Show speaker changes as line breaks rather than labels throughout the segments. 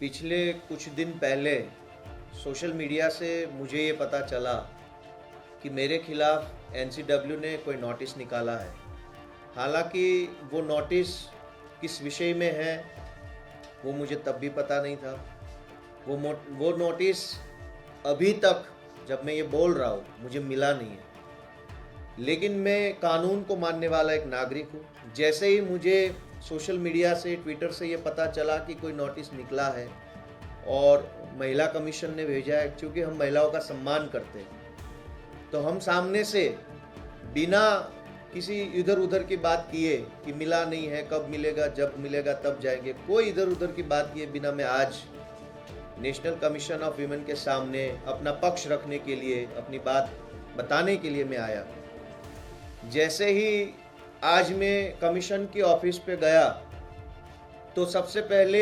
पिछले कुछ दिन पहले सोशल मीडिया से मुझे ये पता चला कि मेरे खिलाफ एनसीडब्ल्यू ने कोई नोटिस निकाला है। हालांकि वो नोटिस किस विषय में है वो मुझे तब भी पता नहीं था। वो नोटिस अभी तक जब मैं ये बोल रहा हूँ मुझे मिला नहीं है। लेकिन मैं कानून को मानने वाला एक नागरिक हूँ। जैसे ही मुझे सोशल मीडिया से, ट्विटर से ये पता चला कि कोई नोटिस निकला है और महिला कमीशन ने भेजा है, क्योंकि हम महिलाओं का सम्मान करते हैं, तो हम सामने से बिना किसी इधर उधर की बात किए कि मिला नहीं है, कब मिलेगा, जब मिलेगा तब जाएंगे, कोई इधर उधर की बात किए बिना मैं आज नेशनल कमीशन ऑफ वीमेन के सामने अपना पक्ष रखने के लिए, अपनी बात बताने के लिए मैं आया। जैसे ही आज मैं कमीशन की ऑफिस पे गया तो सबसे पहले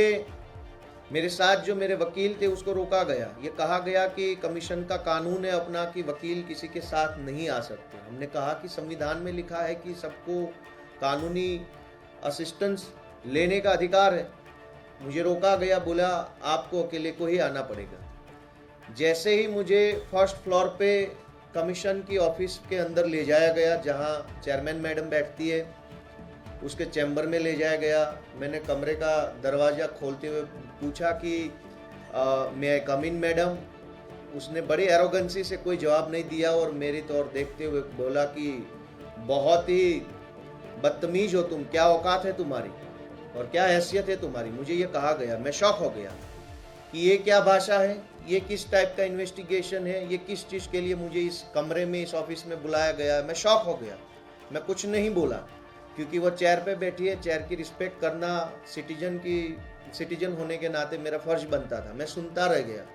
मेरे साथ जो मेरे वकील थे उसको रोका गया। ये कहा गया कि कमीशन का कानून है अपना कि वकील किसी के साथ नहीं आ सकते। हमने कहा कि संविधान में लिखा है कि सबको कानूनी असिस्टेंस लेने का अधिकार है। मुझे रोका गया, बोला आपको अकेले को ही आना पड़ेगा। जैसे ही मुझे फर्स्ट फ्लोर पे कमीशन की ऑफिस के अंदर ले जाया गया, जहां चेयरमैन मैडम बैठती है, उसके चैम्बर में ले जाया गया। मैंने कमरे का दरवाज़ा खोलते हुए पूछा कि मैं आई कम इन मैडम। उसने बड़ी एरोगेंसी से कोई जवाब नहीं दिया और मेरी तौर देखते हुए बोला कि बहुत ही बदतमीज हो तुम, क्या औकात है तुम्हारी और क्या हैसियत है तुम्हारी। मुझे ये कहा गया, मैं शॉक हो गया कि ये क्या भाषा है, ये किस टाइप का इन्वेस्टिगेशन है, ये किस चीज़ के लिए मुझे इस कमरे में, इस ऑफिस में बुलाया गया। मैं शॉक हो गया। मैं कुछ नहीं बोला क्योंकि वो चेयर पे बैठी है। चेयर की रिस्पेक्ट करना सिटीजन होने के नाते मेरा फर्ज बनता था। मैं सुनता रह गया।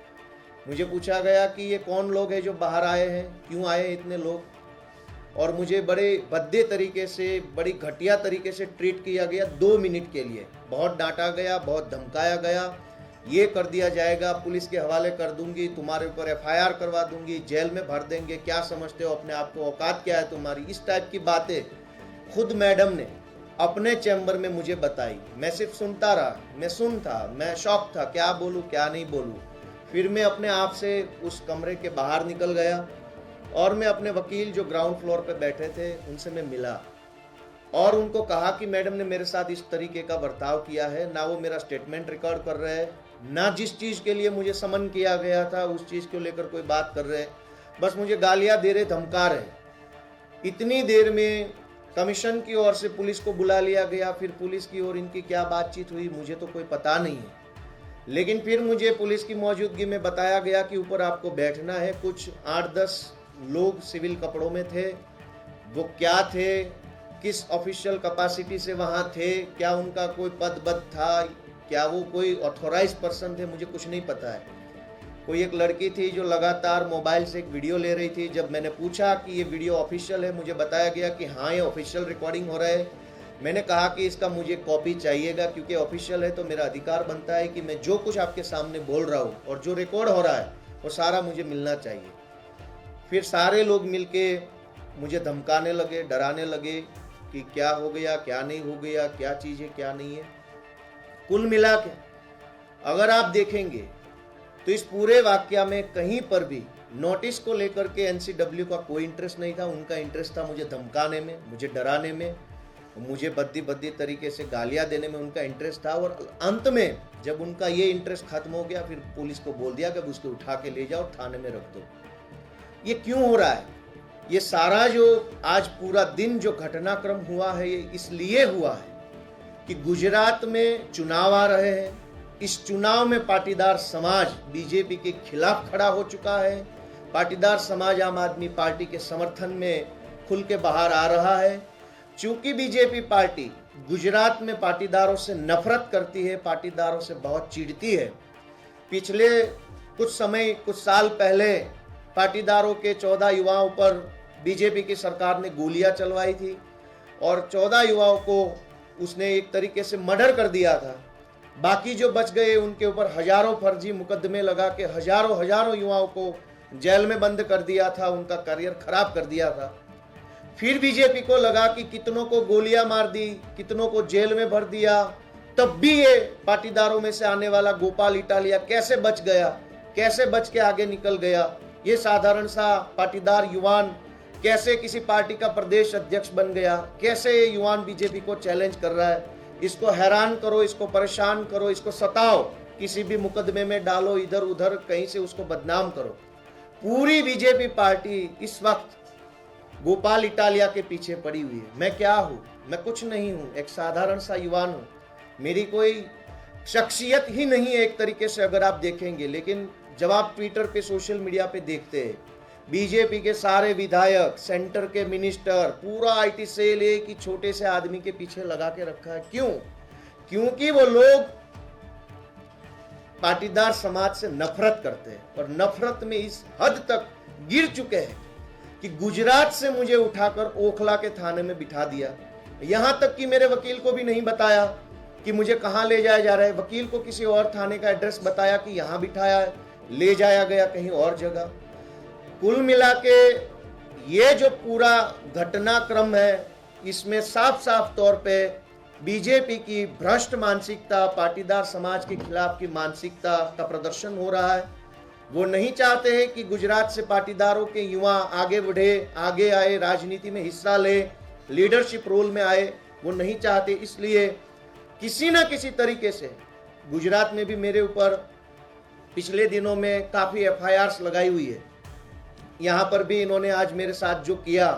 मुझे पूछा गया कि ये कौन लोग हैं जो बाहर आए हैं, क्यों आए हैं इतने लोग, और मुझे बड़े भद्दे तरीके से, बड़ी घटिया तरीके से ट्रीट किया गया 2 मिनट के लिए। बहुत डांटा गया, बहुत धमकाया गया, ये कर दिया जाएगा, पुलिस के हवाले कर दूंगी, तुम्हारे ऊपर एफआईआर करवा दूंगी, जेल में भर देंगे, क्या समझते हो अपने आप को, औकात क्या है तुम्हारी। इस टाइप की बातें खुद मैडम ने अपने चैम्बर में मुझे बताई। मैं सिर्फ सुनता रहा, मैं शॉक था, क्या बोलूँ क्या नहीं बोलूँ। फिर मैं अपने आप से उस कमरे के बाहर निकल गया और मैं अपने वकील जो ग्राउंड फ्लोर पे बैठे थे उनसे मैं मिला और उनको कहा कि मैडम ने मेरे साथ इस तरीके का बर्ताव किया है। ना वो मेरा स्टेटमेंट रिकॉर्ड कर रहे हैं, ना जिस चीज़ के लिए मुझे समन किया गया था उस चीज़ को लेकर कोई बात कर रहे, बस मुझे गालियां दे रहे, धमका रहे। इतनी देर में कमीशन की ओर से पुलिस को बुला लिया गया। फिर पुलिस की ओर इनकी क्या बातचीत हुई मुझे तो कोई पता नहीं है। लेकिन फिर मुझे पुलिस की मौजूदगी में बताया गया कि ऊपर आपको बैठना है। कुछ 8-10 लोग सिविल कपड़ों में थे। वो क्या थे, किस ऑफिशियल कैपेसिटी से वहाँ थे, क्या उनका कोई पद था, क्या वो कोई ऑथोराइज पर्सन थे, मुझे कुछ नहीं पता है। कोई एक लड़की थी जो लगातार मोबाइल से एक वीडियो ले रही थी। जब मैंने पूछा कि ये वीडियो ऑफिशियल है, मुझे बताया गया कि हाँ ये ऑफिशियल रिकॉर्डिंग हो रहा है। मैंने कहा कि इसका मुझे कॉपी चाहिएगा, क्योंकि ऑफिशियल है तो मेरा अधिकार बनता है कि मैं जो कुछ आपके सामने बोल रहा हूँ और जो रिकॉर्ड हो रहा है वो सारा मुझे मिलना चाहिए। फिर सारे लोग मिलके मुझे धमकाने लगे, डराने लगे कि क्या हो गया, क्या नहीं हो गया, क्या चीज़ है, क्या नहीं है। कुल मिला के अगर आप देखेंगे तो इस पूरे वाकया में कहीं पर भी नोटिस को लेकर के एनसीडब्ल्यू का कोई इंटरेस्ट नहीं था। उनका इंटरेस्ट था मुझे धमकाने में, मुझे डराने में, मुझे भद्दी तरीके से गालियां देने में उनका इंटरेस्ट था। और अंत में जब उनका ये इंटरेस्ट खत्म हो गया, फिर पुलिस को बोल दिया कि अब उसको उठा के ले जाओ, थाने में रख दो। ये क्यों हो रहा है? ये सारा जो आज पूरा दिन जो घटनाक्रम हुआ है ये इसलिए हुआ है कि गुजरात में चुनाव आ रहे हैं। इस चुनाव में पाटीदार समाज बीजेपी के खिलाफ खड़ा हो चुका है। पाटीदार समाज आम आदमी पार्टी के समर्थन में खुल के बाहर आ रहा है। चूंकि बीजेपी पार्टी गुजरात में पाटीदारों से नफरत करती है, पाटीदारों से बहुत चिढ़ती है। पिछले कुछ साल पहले पाटीदारों के 14 युवाओं पर बीजेपी की सरकार ने गोलियां चलवाई थी और 14 युवाओं को उसने एक तरीके से मर्डर कर दिया था। बाकी जो बच गए उनके ऊपर हजारों फर्जी मुकदमे लगा के हजारों युवाओं को जेल में बंद कर दिया था, उनका करियर खराब कर दिया था। फिर बीजेपी को लगा कि कितनों को गोलियां मार दी, कितनों को जेल में भर दिया, तब भी ये पाटीदारों में से आने वाला गोपाल इटालिया कैसे बच गया, कैसे बच के आगे निकल गया, ये साधारण सा पाटीदार युवान कैसे किसी पार्टी का प्रदेश अध्यक्ष बन गया, कैसे ये युवान बीजेपी को चैलेंज कर रहा है, इसको हैरान करो, इसको परेशान करो, इसको सताओ, किसी भी मुकदमे में डालो, इधर उधर कहीं से उसको बदनाम करो। पूरी बीजेपी पार्टी इस वक्त गोपाल इटालिया के पीछे पड़ी हुई है। मैं क्या हूँ? मैं कुछ नहीं हूँ, एक साधारण सा युवान हूँ। मेरी कोई शख्सियत ही नहीं है एक तरीके से अगर आप देखेंगे। लेकिन जब आप ट्विटर पे, सोशल मीडिया पे देखते हैं, बीजेपी के सारे विधायक, सेंटर के मिनिस्टर, पूरा आईटी सेल एक ही छोटे से आदमी के पीछे लगा के रखा है। क्यों? क्योंकि वो लोग पाटीदार समाज से नफरत करते हैं और नफरत में इस हद तक गिर चुके हैं कि गुजरात से मुझे उठाकर ओखला के थाने में बिठा दिया। यहां तक कि मेरे वकील को भी नहीं बताया कि मुझे कहां ले जाया जा रहा है। वकील को किसी और थाने का एड्रेस बताया कि यहां बिठाया है, ले जाया गया कहीं और जगह। कुल मिला के ये जो पूरा घटनाक्रम है, इसमें साफ साफ तौर पे बीजेपी की भ्रष्ट मानसिकता, पाटीदार समाज के खिलाफ की मानसिकता का प्रदर्शन हो रहा है। वो नहीं चाहते हैं कि गुजरात से पाटीदारों के युवा आगे बढ़े, आगे आए, राजनीति में हिस्सा ले, लीडरशिप रोल में आए। वो नहीं चाहते, इसलिए किसी न किसी तरीके से गुजरात में भी मेरे ऊपर पिछले दिनों में काफ़ी एफआईआर्स लगाई हुई है। यहाँ पर भी इन्होंने आज मेरे साथ जो किया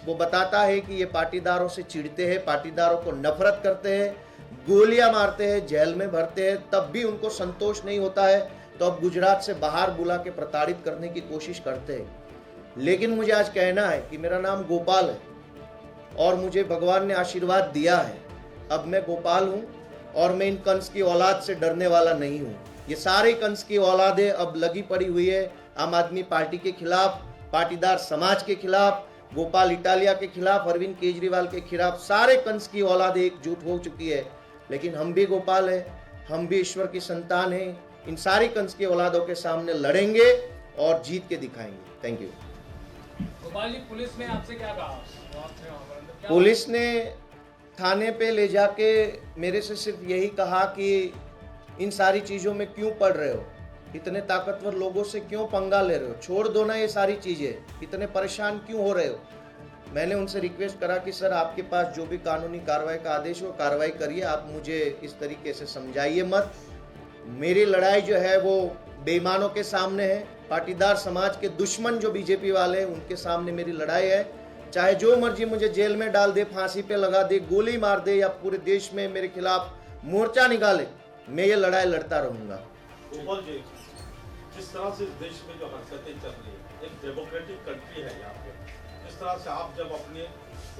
वो बताता है कि ये पाटीदारों से चिढ़ते हैं, पाटीदारों को नफरत करते हैं, गोलियां मारते हैं, जेल में भरते हैं, तब भी उनको संतोष नहीं होता है, तो अब गुजरात से बाहर बुला के प्रताड़ित करने की कोशिश करते हैं। लेकिन मुझे आज कहना है कि मेरा नाम गोपाल है और मुझे भगवान ने आशीर्वाद दिया है। अब मैं गोपाल हूँ और मैं इन कंस की औलाद से डरने वाला नहीं हूँ। ये सारे कंस की औलादें अब लगी पड़ी हुई है आम आदमी पार्टी के खिलाफ, पाटीदार समाज के खिलाफ, गोपाल इटालिया के खिलाफ, अरविंद केजरीवाल के खिलाफ। सारे कंस की औलादें एकजुट हो चुकी है। लेकिन हम भी गोपाल है, हम भी ईश्वर की संतान हैं। इन सारी कंस की औलादों के सामने लड़ेंगे और जीत के दिखाएंगे। Thank you.
Gopal ji, police ने आपसे क्या कहा?
पुलिस ने थाने पे ले जाके मेरे से सिर्फ यही कहा कि इन सारी चीज़ों में क्यों पड़ रहे हो, इतने ताकतवर लोगों से क्यों पंगा ले रहे हो, छोड़ दो ना ये सारी चीज़ें, इतने परेशान क्यों हो रहे हो। मैंने उनसे रिक्वेस्ट करा कि सर आपके पास जो भी कानूनी कार्रवाई का आदेश हो कार्रवाई करिए, आप मुझे इस तरीके से समझाइए मत। मेरी लड़ाई जो है वो बेईमानों के सामने है, पाटीदार समाज के दुश्मन जो बीजेपी वाले हैं उनके सामने मेरी लड़ाई है। चाहे जो मर्जी मुझे जेल में डाल दे, फांसी पे लगा दे, गोली मार दे या पूरे देश में मेरे खिलाफ मोर्चा निकाले, मैं ये लड़ाई लड़ता रहूंगा।
गोपाल जी, जिस तरह से इस देश में जो हरकतें चल रही है, एक डेमोक्रेटिक कंट्री है यहाँ पे, जिस तरह से आप जब अपने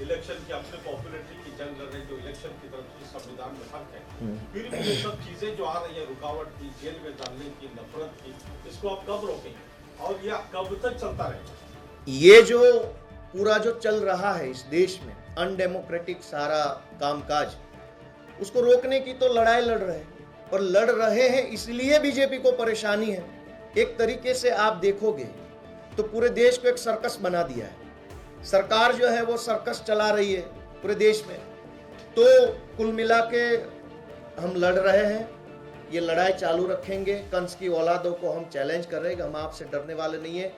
इलेक्शन की, अपने पॉपुलरिटी की जंग लड़ रहे, जो इलेक्शन की तरफ से संविधान में हक है, फिर भी ये सब चीजें जो आ रही है, रुकावट की, जेल में डालने की, नफरत की, इसको आप कब रोकेंगे और यह कब तक चलता रहेगा?
ये जो पूरा जो चल रहा है इस देश में अनडेमोक्रेटिक सारा कामकाज, उसको रोकने की तो लड़ाई लड़ रहे हैं, और लड़ रहे हैं इसलिए बीजेपी को परेशानी है। एक तरीके से आप देखोगे तो पूरे देश को एक सर्कस बना दिया है। सरकार जो है वो सर्कस चला रही है पूरे देश में। तो कुल मिला के हम लड़ रहे हैं, ये लड़ाई चालू रखेंगे। कंस की औलादों को हम चैलेंज कर रहे हैं, हम आपसे डरने वाले नहीं है।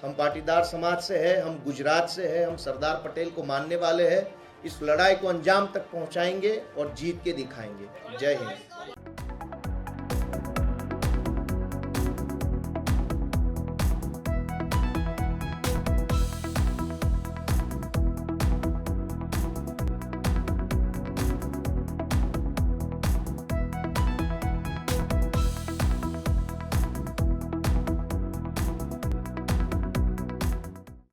हम पाटीदार समाज से है, हम गुजरात से है, हम सरदार पटेल को मानने वाले हैं। इस लड़ाई को अंजाम तक पहुंचाएंगे और जीत के दिखाएंगे। जय हिंद।